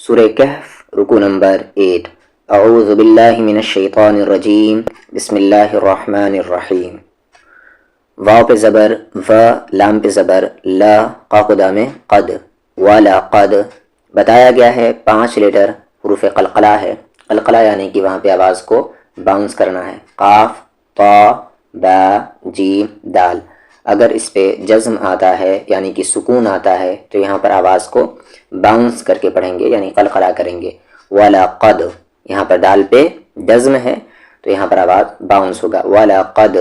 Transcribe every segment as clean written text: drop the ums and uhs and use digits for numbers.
سورہ کہف رکو نمبر 8۔ اعوذ باللہ من الشیطان الرجیم، بسم اللہ الرحمن الرحیم۔ واو پہ زبر و، لام پہ زبر لا، قاقدہ میں قد، وَلَقَدْ بتایا گیا ہے 5 لیٹر حروف قلقلہ ہے۔ قلقلہ یعنی کہ وہاں پہ آواز کو باؤنس کرنا ہے، قاف، طا، با، جیم، دال۔ اگر اس پہ جزم آتا ہے یعنی کہ سکون آتا ہے تو یہاں پر آواز کو باؤنس کر کے پڑھیں گے یعنی قلقلہ کریں گے۔ وَلَقَدْ یہاں پر دال پہ جزم ہے تو یہاں پر آواز باؤنس ہوگا، وَلَقَدْ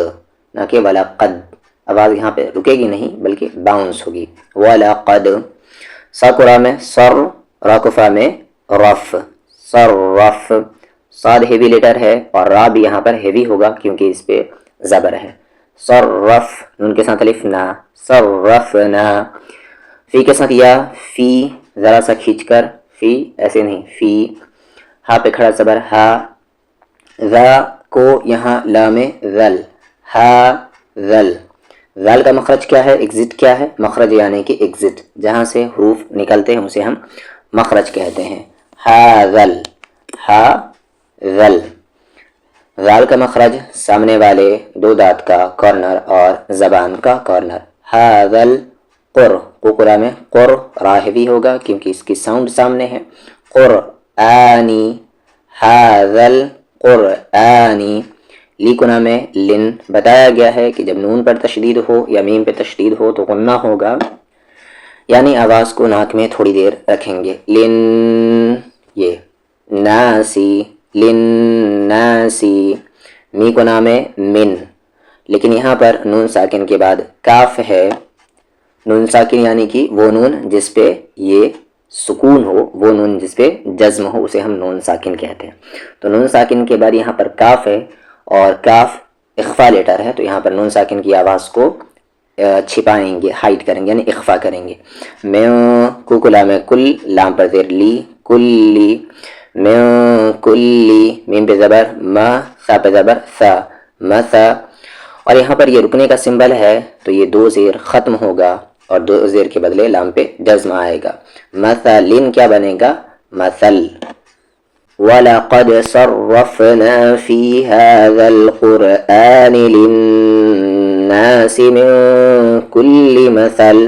نہ کہ وَلَقَدْ، آواز یہاں پہ رکے گی نہیں بلکہ باؤنس ہوگی۔ وَلَقَدْ ساکرہ میں سر، راکفہ میں رف، صرف۔ صاد ہیوی لیٹر ہے اور را بھی یہاں پر ہیوی ہوگا کیونکہ اس پہ زبر ہے۔ صرف نون کے ساتھ الف نا، صرفنا۔ فی کے ساتھ یا، فی ذرا سا کھینچ کر، فی ایسے نہیں، فی۔ ہا پہ کھڑا زبر ہا، ذا کو یہاں لام ذل، ہا ذل۔ ذال کا مخرج کیا ہے، ایگزٹ کیا ہے، مخرج یعنی کہ ایگزٹ، جہاں سے حروف نکلتے ہیں اسے ہم مخرج کہتے ہیں۔ ہا ذل، ہا ذل۔ ذال کا مخرج سامنے والے 2 دانت کا کارنر اور زبان کا کارنر۔ ہذا القر، قرآ میں قر، را ہیوی ہوگا کیونکہ اس کی ساؤنڈ سامنے ہے۔ قرآنی، ہذا القرآنی۔ لیکنا میں لن بتایا گیا ہے کہ جب نون پر تشدید ہو یا میم پہ تشدید ہو تو غنہ ہوگا، یعنی آواز کو ناک میں تھوڑی دیر رکھیں گے۔ لن، یہ ناسی، للناسی۔ می کو نام ہے من، لیکن یہاں پر نون ساکن کے بعد کاف ہے۔ نون ساکن یعنی کہ وہ نون جس پہ یہ سکون ہو، وہ نون جس پہ جزم ہو، اسے ہم نون ساکن کہتے ہیں۔ تو نون ساکن کے بعد یہاں پر کاف ہے اور کاف اخفا لیٹر ہے، تو یہاں پر نون ساکن کی آواز کو چھپائیں گے، ہائٹ کریں گے یعنی اخفا کریں گے۔ میں کو لام ہے کل، لام پر زیر لی، کلی، من کلی، میم پہ زبر ما، سا پہ زبر سا، مسا۔ اور یہاں پر یہ رکنے کا سمبل ہے تو یہ 2 زیر ختم ہوگا اور 2 زیر کے بدلے لام پہ جزم آئے گا۔ مثلن کیا بنے گا، مثل۔ وَلَقَدْ صَرَّفْنَا فِي هَذَا الْقُرْآنِ لِلنَّاسِ مِن كُلِّ مَثَلٍ۔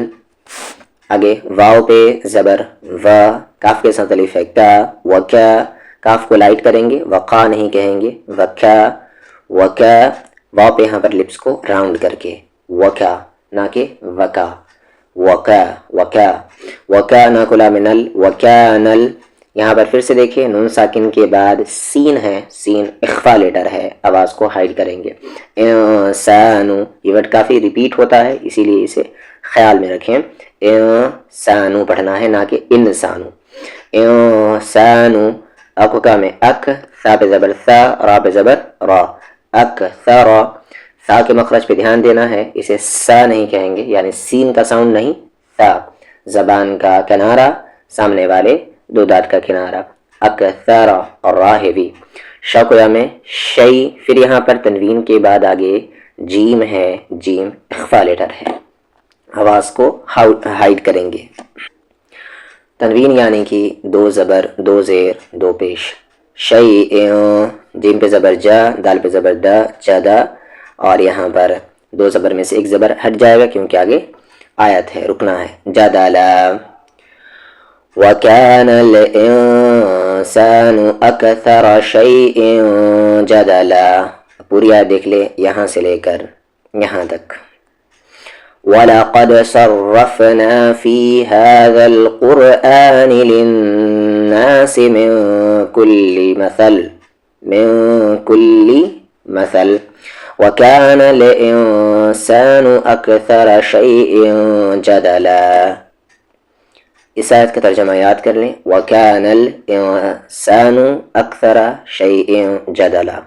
آگے واو پہ زبر و، کاف کے ساتھ الف ہے کا، وکا، کاف کو لائٹ کریں گے، وقا نہیں کہیں گے، وکا، وکا۔ واو پہ یہاں پر لپس کو راؤنڈ کر کے، وکا نہ کہ وکا، وکا، وکا، وکا نہ کلا منل، وکانل۔ یہاں پر پھر سے دیکھیں نون ساکن کے بعد سین ہے، سین اخفا لیٹر ہے، آواز کو ہائڈ کریں گے۔ انسانو، یہ ورڈ کافی ریپیٹ ہوتا ہے اسی لیے اسے خیال میں رکھیں۔ انسانو پڑھنا ہے نہ کہ انسانو۔ انسانو، اکھا میں اک، سا پہ زبر سا، را پہ زبر را، اک سارا۔ سا کے مخرج پہ دھیان دینا ہے، اسے سا نہیں کہیں گے یعنی سین کا ساؤنڈ نہیں، سا۔ زبان کا کنارہ، سامنے والے 2 دانت کا کنارہ، اک سارا، اور را ہیوی۔ شکویا میں شی، پھر یہاں پر تنوین کے بعد آگے جیم ہے، جیم اخفا لیٹر ہے، آواز کو ہائڈ کریں گے۔ تنوین یعنی کہ 2 زبر، 2 زیر، 2 پیش۔ شیء، جیم پہ زبر جا، دال پہ زبر دا، جدا، اور یہاں پر 2 زبر میں سے 1 زبر ہٹ جائے گا کیونکہ آگے آیت ہے، رکنا ہے۔ جدلا، وَكَانَ الْإِنسَانُ أَكْثَرَ شَيْءٍ جَدَلًا۔ پوری آیت دیکھ لے یہاں سے لے کر یہاں تک۔ وَلَقَدْ صَرَّفْنَا فِي هَذَا الْقُرْآنِ لِلنَّاسِ مِن كُلِّ مَثَلٍ، مِن كُلِّ مَثَلٍ، وَكَانَ الْإِنسَانُ أَكْثَرَ شَيْءٍ جَدَلًا۔ اس آیت کا ترجمہ یاد کر لیں، وَكَانَ الْإِنسَانُ أَكْثَرَ شَيْءٍ جَدَلًا،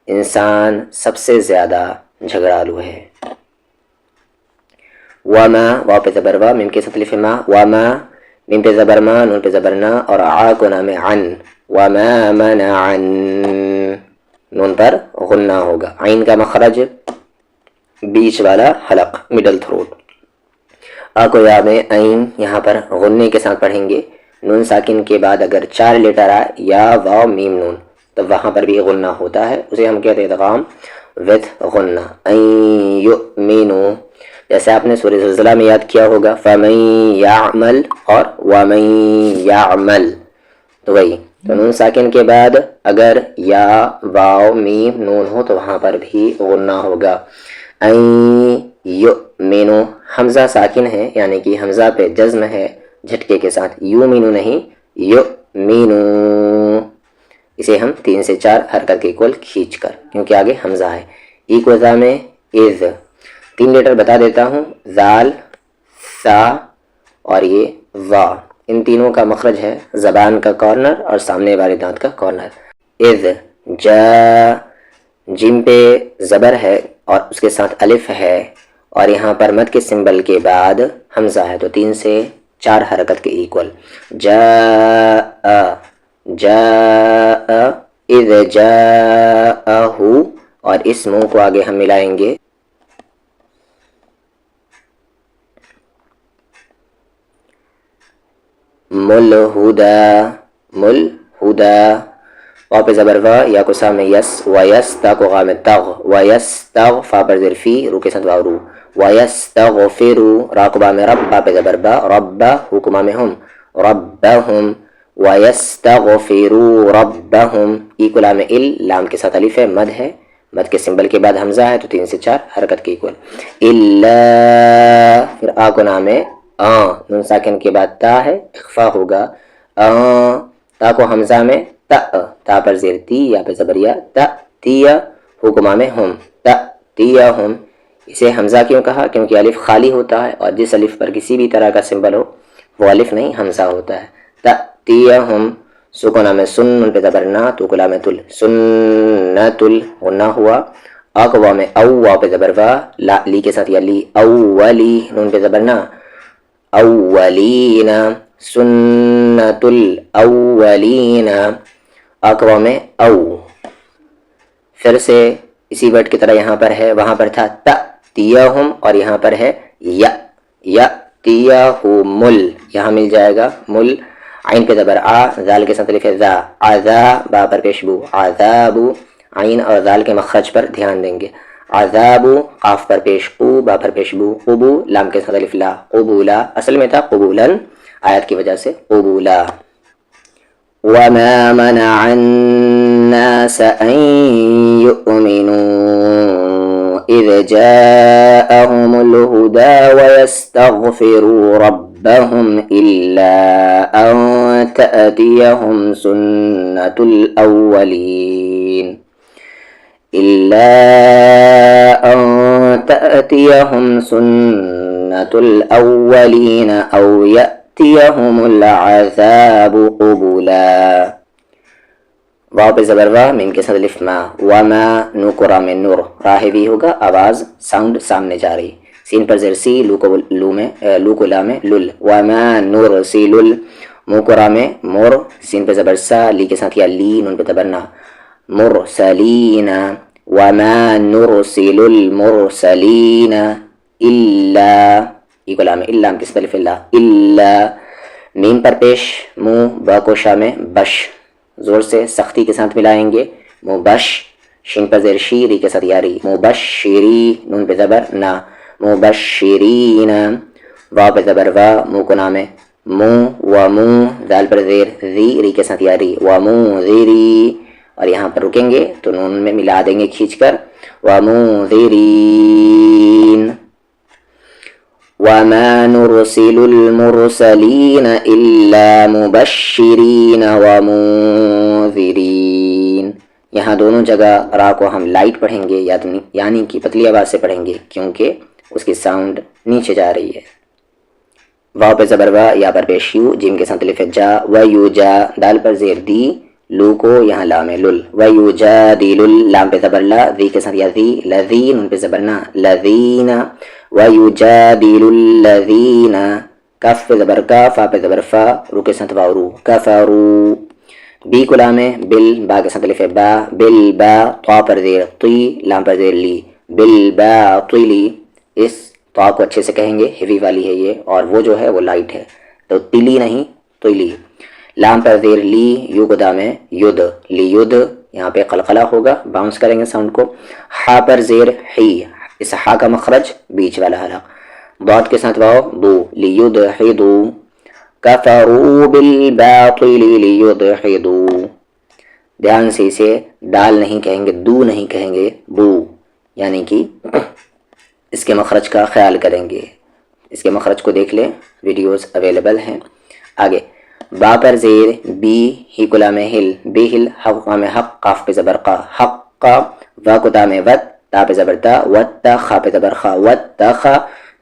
انسان سب سے زیادہ جھگڑالو ہے۔ وما، واو پہ زبر وا، میم کے ساتھ الف ما، وما، میم پہ زبر ما، نون پہ زبر نا، اور آ کو نام عن، وما منع، نون پر غنہ ہوگا۔ عین کا مخرج بیچ والا حلق، مڈل تھروٹ۔ آ کو یا میں عین یہاں پر غنے کے ساتھ پڑھیں گے، نون ساکن کے بعد اگر 4 لیٹر آئے یا واو میم نون تو وہاں پر بھی غنہ ہوتا ہے، اسے ہم کہتے ہیں ادغام وتھ غنہ. ان یؤمنو، جیسے آپ نے سورہ زلزلہ میں یاد کیا ہوگا فمن یعمل اور ومن یعمل، تو وہی. تو نون ساکن کے بعد اگر یا واو میم نون ہو تو وہاں پر بھی غنہ ہوگا. این یؤمنو، حمزہ ساکن ہے یعنی کہ حمزہ پہ جزم ہے جھٹکے کے ساتھ، یؤمنو نہیں یؤمنو، اسے ہم 3 سے 4 حرکت کے اکول کھینچ کر، کیونکہ آگے حمزہ ہے. ایک میں اذ 3 لیٹر بتا دیتا ہوں، ذال، ثا اور یہ وا، ان تینوں کا مخرج ہے زبان کا کارنر اور سامنے والے دانت کا کارنر. اذ جا، جیم پہ زبر ہے اور اس کے ساتھ الف ہے اور یہاں پر مد کے سمبل کے بعد حمزہ ہے، تو 3 سے 4 حرکت کے ایکول. جاء جاء اذ جاءہ، اور اس منہ کو آگے ہم ملائیں گے ملہدا، ملہدا، واو پہ زبر وا، یا کو سامنے یس، ویس، تا کو غام تغ، ویستغ، فا پر زیر فی، رو کے ساتھ واو رو، ویستغفرو، را کو بام رب، با پہ زبر با، ربا، ہو کو مام ہم، ربہم، ویستغفرو ربہم. ای کو لام ال، لام کے ساتھ الف ہے، مد ہے، مد کے سمبل کے بعد حمزہ ہے تو 3 سے 4 حرکت کے ایکول. الا، پھر آ کو نام ہے آن، نون ساکن کے بعد تا ہے، اخفا ہوگا، آن، تا کو حمزہ میں تا، تا پر زیر تی، یا پر زبریا، تا تیا، حکمہ میں ہم، تا تیا ہم. اسے حمزہ کیوں کہا؟ کیونکہ الف خالی ہوتا ہے اور جس الف پر کسی بھی طرح کا سمبل ہو وہ الف نہیں حمزہ ہوتا ہے. تا تیا ہم، سکونہ میں سن، نون پہ زبرنا، تو کلا میں تل، سنتل، غنہ ہوا. آقوا میں او، واو پہ زبر وا، لا لی کے ساتھ یا لی، اولی، نون پہ زبرنا، اولین، سنت الاولین. آقوا میں او، پھر سے اسی ورڈ کی طرح یہاں پر ہے، وہاں پر تھا تا تیہم اور یہاں پر ہے یا، یا تیہم، یہاں مل جائے گا مل. عین پہ زبر آ، ذال کے ساتھ الف ہے ذا، عذا، با پر پیش بو، عذاب، عین اور ذال کے مخرج پر دھیان دیں گے. عذاب، قاف پر پیش قو، با پر پیش بو، قبو، لام کے ساتھ الف لا، قبولا، اصل میں تھا قبولاً، آیت کی وجہ سے قبولا. وما منع الناس ان يؤمنوا اذ جاءهم الهدى ويستغفروا ربهم الا ان تأتيهم سنة الاولين، إلا أن تأتيهم سنة الأولين أو يأتيهم العذاب قبلا. واو پہ زبر وا، میم کے ساتھ الف ما، وما، نو کو را میں نور، راہ بھی ہوگا، آواز ساؤنڈ سامنے جا رہی. سین پر زیر سی، لو کو لو میں، لو کو لا میں لل، وما نرسل، مو کو را میں مور، سین پہ زبر سا، لی کے ساتھ یا لی، نون پہ تبرنا، مرسلین، وما نرسل المرسلین الا، یہ کو لام الا کس طرف اللہ، الا، میم پر پیش منہ، با کو شا میں بش، زور سے سختی کے ساتھ ملائیں گے، مبش، شین پر زیر شی، ری کے ساتھ یاری، مبشری، نون پہ زبر نا، مبشرین، واو پہ زبر وا، منہ کو نام ہے منہ، ومو، دال پر زیر ذی، ری کے ساتھ یاری، ومنذری، اور یہاں پر رکیں گے تو نون میں ملا دیں گے کھینچ کر، ومنذرین. وما نرسل المرسلین الا مبشرین ومنذرین. یہاں دونوں جگہ را کو ہم لائٹ پڑھیں گے یعنی کہ پتلی آواز سے پڑھیں گے کیونکہ اس کی ساؤنڈ نیچے جا رہی ہے. واو پہ زبر وا، یا پر پیش یو، جیم کے ساتھ الف جا، ویوجا، دال پر زیر دی، لو کو یہاں لام لل، ویجادل، لام پہ زبر لا، ذی کے ساتھ یا ذی، لذین، ان پہ زبرنا، لذین، ویجادل الذین، کف پہ زبر کا، فا پہ زبر فا، رو کے ساتھ واو رو، کفرو. بی کو لام ہے بل، با کے ساتھ الف با، بل با، طا پر زیر طی، لام پر زیر لی، بل با طلی. اس طا کو اچھے سے کہیں گے، ہیوی والی ہے یہ، اور وہ جو ہے وہ لائٹ ہے، تو تلی نہیں تلی. لام پر زیر لی، یو کو دام ہے ید، لیود، یہاں پہ قلقلہ ہوگا، باؤنس کریں گے ساؤنڈ کو. ہا پر زیر ہی، اس ہا کا مخرج بیچ والا حلق. ضاد کے ساتھ واو دو، لیدحضوا. کفروا بالباطل لیدحضوا. دھیان سے اسے ڈال نہیں کہیں گے، دو نہیں کہیں گے، بو، یعنی کہ اس کے مخرج کا خیال کریں گے. اس کے مخرج کو دیکھ لیں، ویڈیوز اویلیبل ہیں. آگے با پر زیر بی، ہی کو لام ہل، بے ہل، حق قام حق، قاف پہ زبر قا، حق قا، وا کو تام وت، تا پہ زبر تا، وت خا پہ زبر خا، وت خا،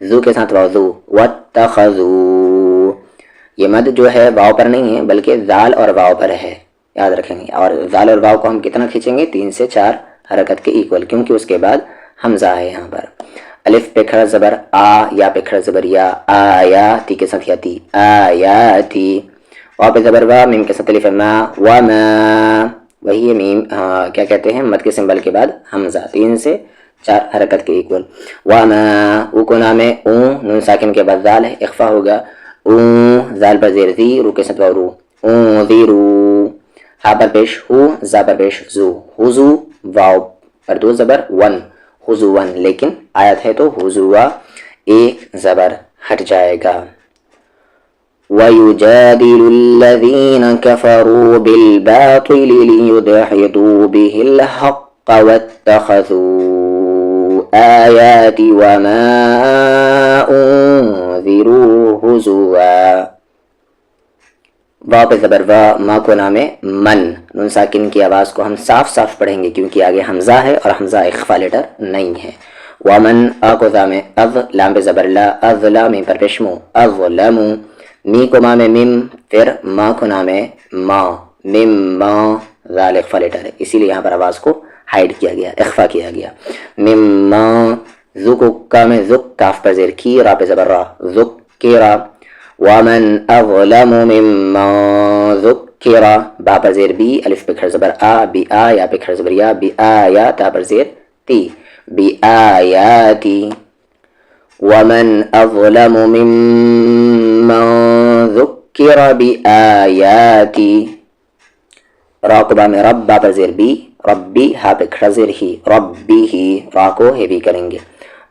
زو کے ساتھ واو زو، واتخذو. یہ مد جو ہے واو پر نہیں ہے بلکہ زال اور واو پر ہے، یاد رکھیں گے. اور زال اور واو کو ہم کتنا کھینچیں گے؟ 3 سے 4 حرکت کے ایکول، کیونکہ اس کے بعد حمزہ ہے یہاں پر. الف پہ کھڑا زبر آ، یا پہ کھڑا زبر یا، آیاتی کے ساتھ یاتی، آیاتی. واو پہ زبر وا، میم کے ساتھ الف ما، وما، وہی میم کیا کہتے ہیں مد کے سمبل کے بعد حمزہ، 3 سے 4 حرکت کے ایکول. وما، او کو نام ہے اون، نون ساکن کے بعد زال ہے، اخفا ہوگا. اون، زال پر زیر زی، رو کے ساتھ واو رو، اون زیرو. ہا پر پیش ہو، زا پر پیش زو، حضو، واو پر 2 زبر ون، حضوون، لیکن آیت ہے تو حضوا ایک زبر ہٹ جائے گا. وَيُجَادِلُ الَّذِينَ كَفَرُوا بِالْبَاطِلِ لِيُدْحِضُوا بِهِ الْحَقَّ وَاتَّخَذُوا آيَاتِي وَمَا أُنذِرُوا هُزُوًا. واو پہ زبر وا، ما کو نام ہے من، نون ساکن کی آواز کو ہم صاف صاف پڑھیں گے کیونکہ آگے حمزہ ہے اور حمزہ اخفا لیٹر نہیں ہے. ومن، آ کو دام ہے اذ، لام پہ زبر لا، اذلا، میم پر پیشمو، اظلمو. می کو مام ہے مم، پھر ما کو نام ہے ما، مم ما، ذال اخفا لیٹر ہے، اسی لیے یہاں پر آواز کو ہائڈ کیا گیا، اخفا کیا گیا. مم ما، ذو کو کام ہے ذک، کاف پر زیر کی، را پہ زبر را، ذکرا. ومن اظلم ممن ذکر، با پر زیر بی، الف پہ کھڑا زبر آ، بی آ، یا پہ کھڑا زبر یا، بی آیا، تا پر زیر تی، بی آیاتی. ومن اظلم ممن ذکر بآیاتی. را کو با میں رب، با پر زیر بی، ربی، ہا پہ کھڑا زیر ہی، ربی ہی، را کو ہیوی کریں گے.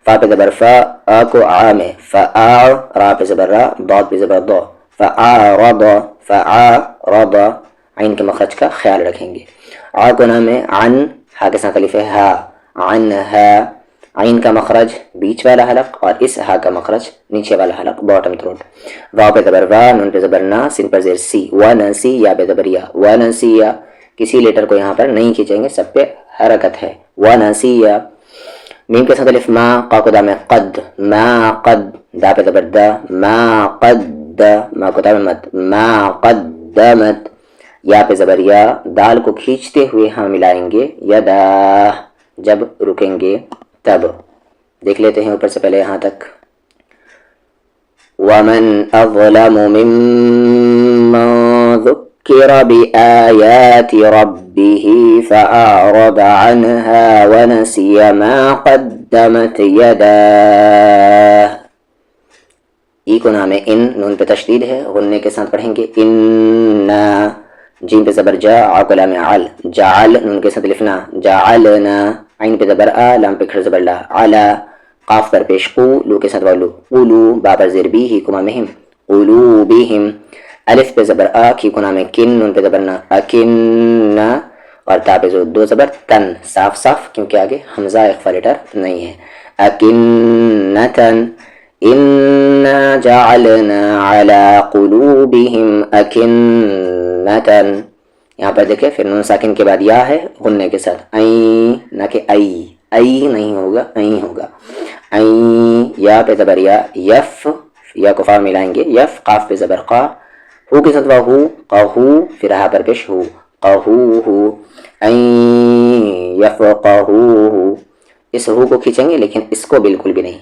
فا پہ زبر فا، آ کو آ میں فا، را پہ زبر را، ضاد پہ زبر دو، فآرض، فآرض، عین کے مخرج کا خیال رکھیں گے. آ کو نام ہے عن، ہا کے ساتھ الف ہے ہا، عنہا، عین کا مخرج بیچ والا حلق اور اس ہا کا مخرج نیچے والا حلق، باٹم تھروٹ. واو پہ زبر وا، نون پہ زبر نا، سین پر زیر سی، ونسی، یا پہ زبر یا، ونسیا. کسی لیٹر کو یہاں پر نہیں کھینچیں گے، سب پہ حرکت ہے، ونسیا. میم کے ساتھ الف ما، قا کو دام ہے قد، ما قد، دا پہ زبر دا، ما قد، ما کو دام مت، ما قدمت. یا پہ زبر یا، دال کو کھینچتے ہوئے ہم ملائیں گے یدا، جب رکیں گے تب. دیکھ لیتے ہیں اوپر سے پہلے یہاں تک. وَمَنْ أَظْلَمُ مِمَّنْ ذُكِّرَ بِآيَاتِ رَبِّهِ فَأَعْرَضَ عَنْهَا وَنَسِيَ مَا قَدَّمَتْ يَدَاهُ. ای کو نام ہے ان، نون پہ تشدید ہے، غننے کے ساتھ پڑھیں گے اننا. جیم پہ زبر جا، آ کو لام عل، جعل، نون کے ساتھ لفنا، جعلنا. عین پہ زبر آ، لام پہ کھڑا زبر لا، علا. قاف پر پیش قو، لو کے ساتھ والو، قولو. با پر زیر بی، ہی کو نام ہے قلوبہم. الف پہ زبر آ، کی کو نام ہے کن، نون پہ زبر نا، اکننا. اور تا پہ 2 زبر تن، صاف صاف کیونکہ آگے حمزہ اخفا لیٹر نہیں ہے. اکنتن. انا جعلنا علی قلوبہم اکنتن. یہاں پر دیکھیں پھر نون ساکن کے بعد یا ہے غننے کے ساتھ، این، نہ کہ ای، ای نہیں ہوگا، این ہوگا. این. یا پہ زبر یا، یف، یا کو فا ملائیں گے، یف، قاف پہ زبر قا، ہو کے ساتھ واہو، قہو، پھر ہا پر پیش ہو، قہوہو. این یفقہوہ. اس ہو کو کھینچیں گے لیکن اس کو بالکل بھی نہیں،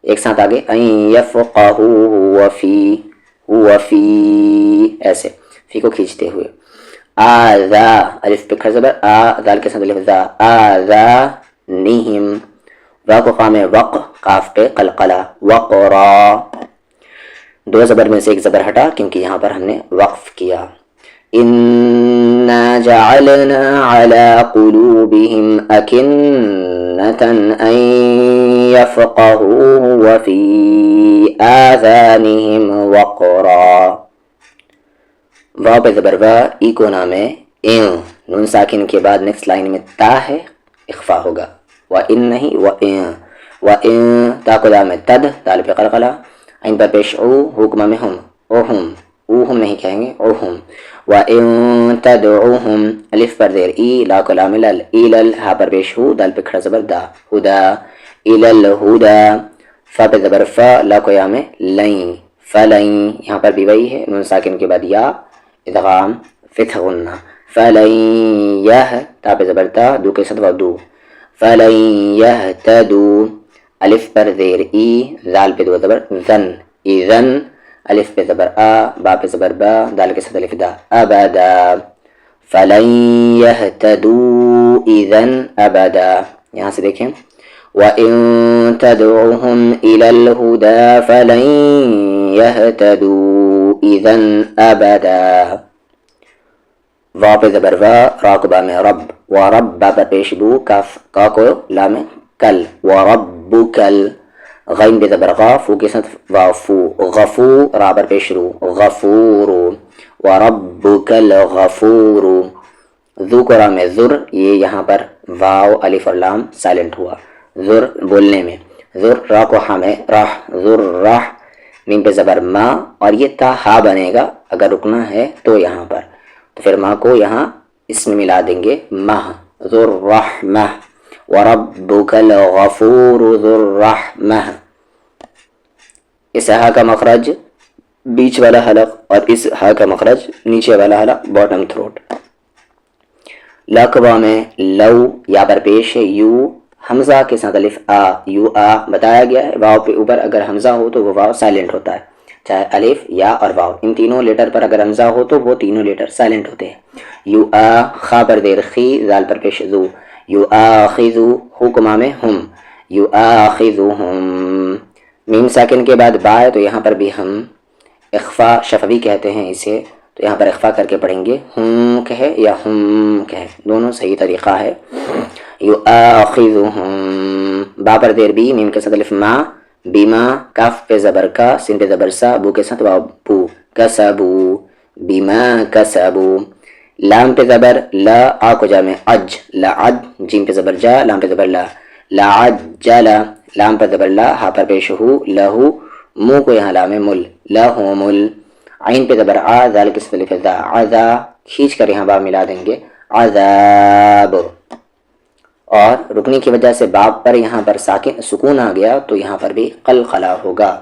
ایک ساتھ آگے، این یفقہوہ وفی، وفی، ایسے فی کو کھینچتے ہوئے. آذا، الف پہ کھڑا زبر آ، دال کے ساتھ الف ذا، آذانہم. وا کو قام ہے وق، قاف پہ قلقلہ، وقرا. 2 زبر میں سے ایک زبر ہٹا کیونکہ یہاں پر ہم نے وقف کیا. إنا جعلنا على قلوبهم أكنة أن يفقهوه وفي آذانهم وقرا. واو پہ زبر وا، ای کو نام ہے این، نون ساکن کے بعد نیکسٹ لائن میں تا ہے، اخفا ہوگا. و ان نہیں، و این، و این تا کو لام ہے تد، دال پہ قلقلہ، عین پر پیش او، حکمہ میں ہم، او ہم، او ہم نہیں کہیں گے، او ہم. و ان تدعوہم، الف پر زیر ای، لا کو لام لل، ایلل، ہا پر پیش ہو، دال پہ کھڑا زبر دا، ہدا، ایلل ہدا. فا پہ زبر فا، لا کو یام ہے لین، فلین، یہاں پر بھی وہی ہے، نون ساکن کے بعد یا ادغام فتح غنہ. فلن یہ، تا پہ زبر تا، دو کے ساتھ دو، فلن یہتدو، الف پر زیر ای، زال پہ دو زبر زن، اذن، الف پہ زبر آ، با پہ زبر با، دال کے ساتھ الف دا، ابدا. فلن یہتدو اذن ابدا. یہاں سے دیکھیں وَإِن تَدْعُهُمْ إِلَى الْهُدَى فَلَن يَهْتَدُوا إِذًا أَبَدًا. وا پہ زبر وا، را کو با میں رب، ورب با پر پیش بو، کاف کا کو لام کل، وربکل. غین پہ زبر غا، فو کے ساتھ وافو، غفو، را پر پیش رو، غفور، وربکل غفور. ذو کو را میں ذر، یہ یہاں پر واو الف اور لام سائلنٹ ہوا ذر بولنے میں. ذر، را کو ہا میں راہ، ذر راہ، میم پہ زبر ما، اور یہ تا ہا بنے گا اگر رکنا ہے تو یہاں پر، تو پھر ما کو یہاں اس میں ملا دیں گے مہ، ذر رحمہ. وربک الغفور ذو الرحمہ. اس ہا کا مخرج بیچ والا حلق اور اس ہا کا مخرج نیچے والا حلق، باٹم تھروٹ. لقبہ میں لو، یا پر پیش ہے یو، حمزہ کے ساتھ الف آ، یو آ بتایا گیا ہے. واو پہ اوپر اگر حمزہ ہو تو وہ واو سائلنٹ ہوتا ہے، چاہے الف یا اور واو، ان تینوں لیٹر پر اگر حمزہ ہو تو وہ تینوں لیٹر سائلنٹ ہوتے ہیں. یو آ، خا پر دیر خی، زال پر پیش زو، یو آخذو، حکمہ میں ہم، یو آخذوہم. میم ساکن کے بعد با ہے تو یہاں پر بھی ہم اخفا شفوی کہتے ہیں اسے، تو یہاں پر اخفا کر کے پڑھیں گے ہم کہے یا ہم کہے، دونوں صحیح طریقہ ہے. یؤاخذہم، با پر دیر بی، میم کے ساتھ الف ما، بیما، کاف پہ زبر کا، سین پہ زبر سا، بو کے ساتھ واو بو، کسبو، بیما کسبو. لام پہ زبر لا، آ کو جا میں اج، لعد، جیم پہ زبر جا، لام پہ زبر لا، لعجل، لام پر زبر لا، ہا پر پیش ہو، لہو، مو کو یہاں لام مل، لہمل. عین پہ زبر آ، ذال کے ساتھ الف ذا، عذا، کھینچ کر یہاں با ملا دیں گے عذاب. اور رکنے کی وجہ سے باب پر یہاں پر سکون آ گیا تو یہاں پر بھی قلقلہ ہوگا.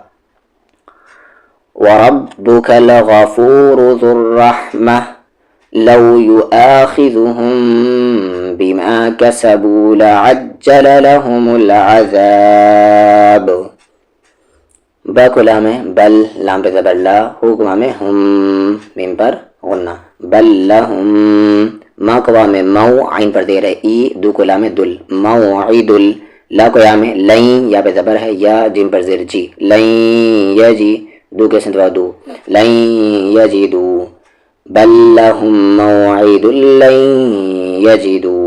وَرَبُّكَ الْغَفُورُ ذُو الرَّحْمَةِ لَوْ يُؤَاخِذُهُم بِمَا كَسَبُوا لَعَجَّلَ لَهُمُ الْعَذَابُ. با کو لام ہے بل، لام پہ زبر لا، حکمہ میں ہم، میم پر غنہ، بل لہم. ما کو وام مو، عین پر دیر ہے ای، دو کو لام دل، موعد. لا کو یام ہے لین، یا پہ زبر ہے یا، جیم پر زیر جی، لین یجی، دو کے سنتوا دو، لین یجدو. بل لہم موعد لن یجدو.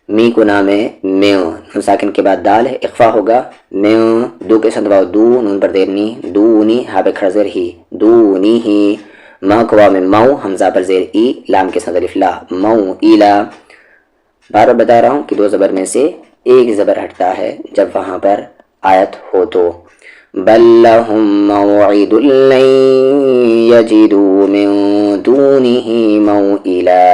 می کو نام ہے میو، نون ساکن کے بعد دال ہے، اخفا ہوگا میو، دو کے ساتھ واو دو، نون پر دیر نی، دونی، ہا پہ کھڑا زیر ہی، دونی ہی. ما کو واو میں مو، حمزہ پر زیر ای، لام کے ساتھ الف لا، مو ایلا. بار بار بتا رہا ہوں کہ دو زبر میں سے ایک زبر ہٹتا ہے جب وہاں پر آیت ہو تو. بل لہم موعد لن یجدوا من دونہ موئلا.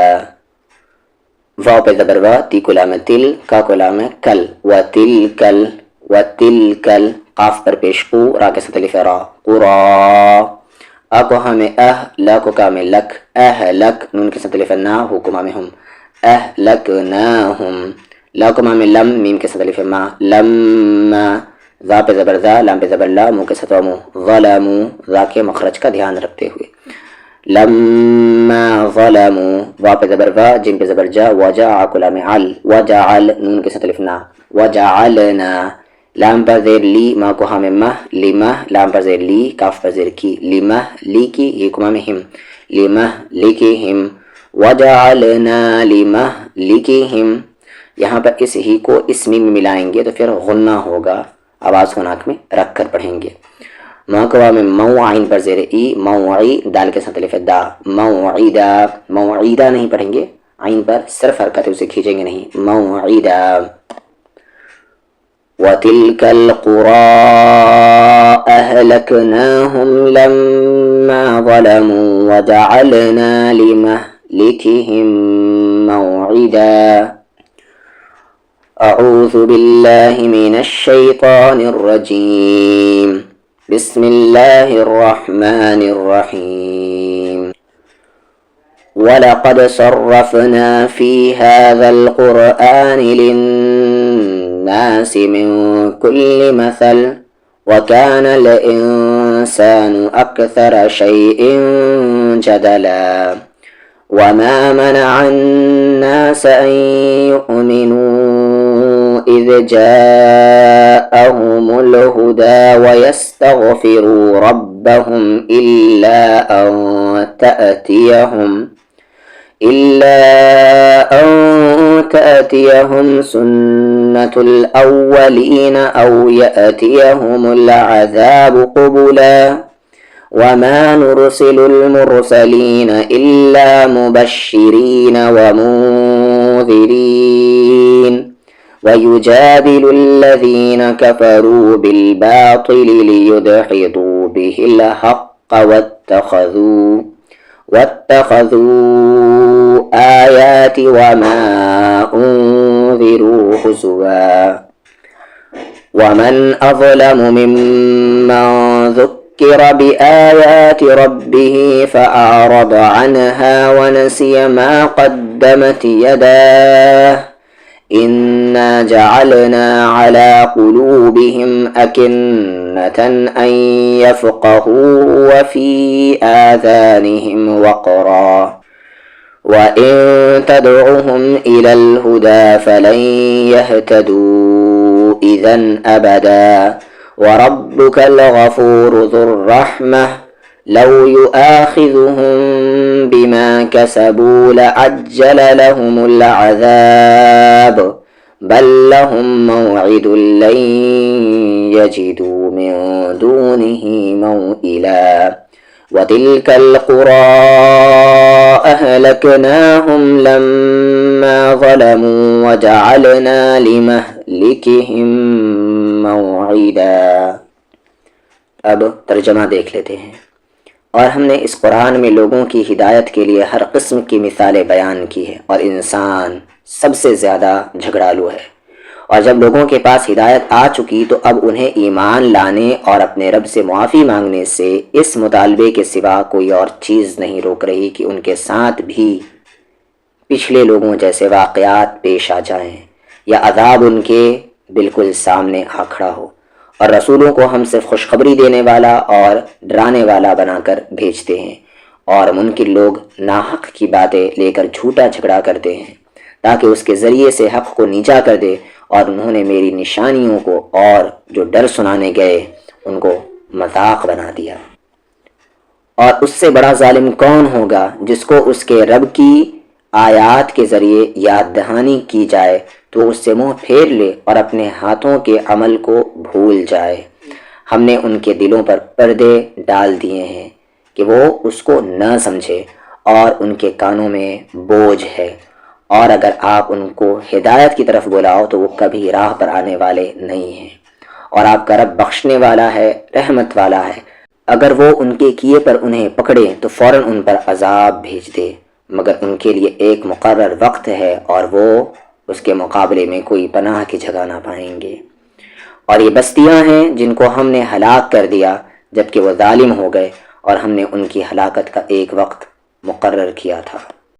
واو پہ زبر وا، تی کو لام تل، کا کو لام کل، و تلکل، و تلکل، قاف پر پیش قو، را کے ساتھ الف را، قرا. آ کو ہمیں لا کو کام لک، لک، نون کے ساتھ الف نا، حکمہ میں ہم، لکناہم. لا کو مام لم، میم کے ساتھ الف ما، لما. ذا پہ زبر ذا، لام پہ زبر لا، مو کے ساتھ مو، ظلمو، ذا کے مخرج کا دھیان رکھتے ہوئے، لما ظلموا. وا پہ زبر وا، جیم پہ زبر جا، وجا، آ کو لام عل، وجعل، نون کے ساتھ الف نا، وجعلنا. لام پر زیر لی، ما کو ہم مہ، لمہ، لام پر زیر لی، کاف پر زیر کی، لمہ لی کی، یہ کما میں ہم، لمہلکہم وجعلنا لمہلکہم، یہاں پر اس ہی کو اس میم میں ملائیں گے تو پھر غنہ ہوگا، آواز کو ناک میں رکھ کر پڑھیں گے۔ موقع میں موعین پر زیر ای، موعی دال کے ساتھ الف دا، موعیدہ، موعیدہ نہیں پڑھیں گے، عین پر صرف حرکت ہے اسے کھینچیں گے نہیں، موعیدہ۔ وَتِلْكَ الْقُرَىٰ أَهْلَكْنَاهُمْ لَمَّا ظَلَمُوا وَجَعَلْنَا لِمَهْلِكِهِمْ مَوْعِدًا۔ أعوذ بالله من الشيطان الرجيم، بسم الله الرحمن الرحيم۔ وَلَقَدْ صَرَّفْنَا فِي هَذَا الْقُرْآنِ لِلنَّاسِ مِنْ كُلِّ مَثَلٍ وَكَانَ الْإِنسَانُ أَكْثَرَ شَيْءٍ جَدَلًا وَمَا مَنَعَ النَّاسَ أَنْ يُؤْمِنُوا إِذْ جَاءَهُمُ الْهُدَى وَيَسْتَغْفِرُوا رَبَّهُمْ إِلَّا أَن تَأْتِيَهُمْ سُنَّةُ الْأَوَّلِينَ أَوْ يَأْتِيَهُمُ الْعَذَابُ قُبُلًا وَمَا نُرْسِلُ الْمُرْسَلِينَ إِلَّا مُبَشِّرِينَ وَمُنذِرِينَ وَيُجَادِلُ الَّذِينَ كَفَرُوا بِالْبَاطِلِ لِيُدْحِضُوا بِهِ الْحَقَّ وَاتَّخَذُوا آيَاتِي وَمَا أُنذِرُوا هُزُوًا وَمَنْ أَظْلَمُ مِمَّنْ ذُكِّرَ بِآيَاتِ رَبِّهِ فَأَعْرَضَ عَنْهَا وَنَسِيَ مَا قَدَّمَتْ يَدَاهُ إِنَّا جَعَلْنَا عَلَى قُلُوبِهِمْ أَكِنَّةً أَنْ يَفْقَهُوهُ وَفِي آذَانِهِمْ وَقْرًا وَإِنْ تَدْعُهُمْ إِلَى الْهُدَى فَلَنْ يَهْتَدُوا إِذًا أَبَدًا وَرَبُّكَ الْغَفُورُ ذُو الرَّحْمَةِ لَوْ يُؤَاخِذُهُمْ بِمَا كَسَبُوا لَعَجَّلَ لَهُمُ الْعَذَابَ بَلْ لَهُم مَّوْعِدٌ لَّن يَجِدُوا مِن دُونِهِ مَوْئِلًا وَتِلْكَ الْقُرَىٰ أَهْلَكْنَاهُمْ لَمَّا ظَلَمُوا وَجَعَلْنَا لِمَهْلِكِهِمْ مَوْعِدًا۔ اب ترجمہ دیکھ لیتے ہیں۔ اور ہم نے اس قرآن میں لوگوں کی ہدایت کے لیے ہر قسم کی مثالیں بیان کی ہے، اور انسان سب سے زیادہ جھگڑالو ہے، اور جب لوگوں کے پاس ہدایت آ چکی تو اب انہیں ایمان لانے اور اپنے رب سے معافی مانگنے سے اس مطالبے کے سوا کوئی اور چیز نہیں روک رہی کہ ان کے ساتھ بھی پچھلے لوگوں جیسے واقعات پیش آ جائیں یا عذاب ان کے بالکل سامنے آ کھڑا ہو، اور رسولوں کو ہم صرف خوشخبری دینے والا اور ڈرانے والا بنا کر بھیجتے ہیں، اور منکر لوگ ناحق کی باتیں لے کر جھوٹا جھگڑا کرتے ہیں تاکہ اس کے ذریعے سے حق کو نیچا کر دے، اور انہوں نے میری نشانیوں کو اور جو ڈر سنانے گئے ان کو مذاق بنا دیا۔ اور اس سے بڑا ظالم کون ہوگا جس کو اس کے رب کی آیات کے ذریعے یاد دہانی کی جائے تو اس سے منہ پھیر لے اور اپنے ہاتھوں کے عمل کو بھول جائے۔ ہم نے ان کے دلوں پر پردے ڈال دیے ہیں کہ وہ اس کو نہ سمجھے، اور ان کے کانوں میں بوجھ ہے، اور اگر آپ ان کو ہدایت کی طرف بلاؤ تو وہ کبھی راہ پر آنے والے نہیں ہیں، اور آپ کا رب بخشنے والا ہے، رحمت والا ہے۔ اگر وہ ان کے کیے پر انہیں پکڑے تو فوراً ان پر عذاب بھیج دے، مگر ان کے لیے ایک مقرر وقت ہے اور وہ اس کے مقابلے میں کوئی پناہ کی جگہ نہ پائیں گے۔ اور یہ بستیاں ہیں جن کو ہم نے ہلاک کر دیا جبکہ وہ ظالم ہو گئے، اور ہم نے ان کی ہلاکت کا ایک وقت مقرر کیا تھا۔